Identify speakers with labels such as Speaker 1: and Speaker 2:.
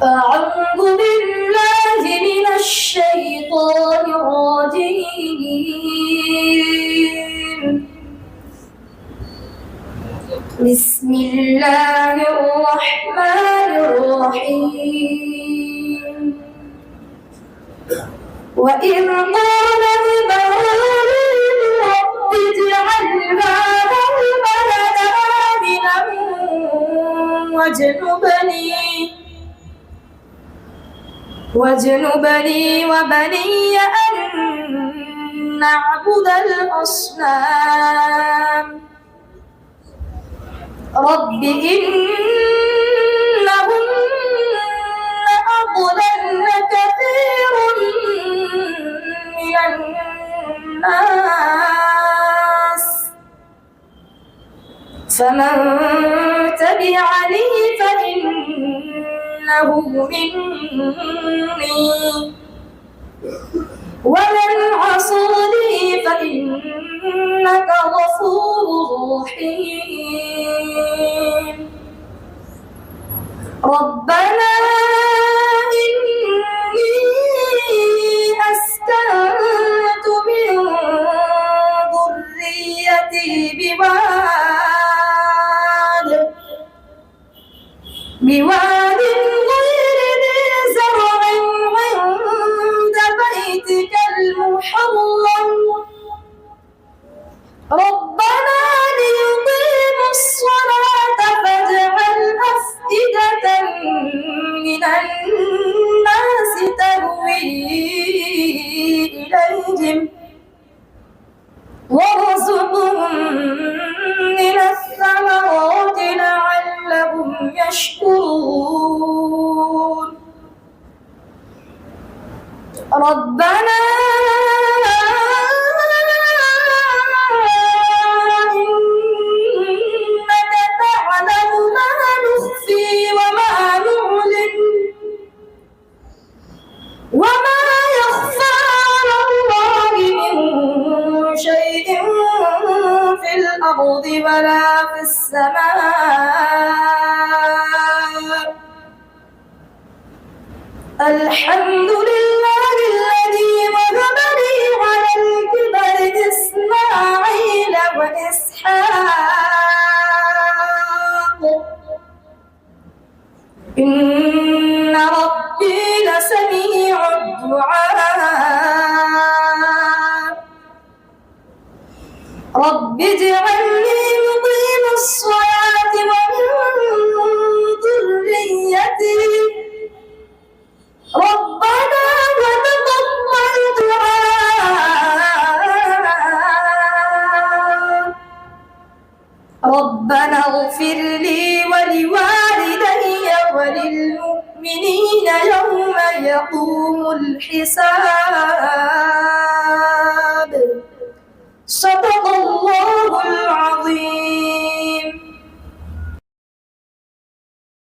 Speaker 1: أعوذ بالله من الشيطان الرجيم. بسم الله الرحمن الرحيم. وإذ قال إبراهيم رب اجعل هذا البلد آمنا واجنبني وبني أن نعبد الأصنام رب إنهن أضللن كثيرا من الناس فمن تبعني فإنه مني ومن عصاني فإنك غفور رحيم. ربنا إني أسكنت من ذريتي بواد غير ذي زرع عند بيتك المحرم ربنا ليقيموا الصلاة فاجعل أفئدة من الناس تهوي إليهم وارزقهم من الثمرات لعلهم يشكرون. ربنا إنك تعلم ما نخفي وما نعلن وما يخفى على الله من شيء في الأرض ولا في السماء. الحمد لله الذي وهب لي على الكبر إسماعيل وإسحاق إن ربي لسميع الدعاء. رب اجعلني مقيم الصلاة ومن ذريتي ربنا وتقبل دعاء. ربنا اغفر لي ولوالدي وللمؤمنين يوم يقوم الحساب.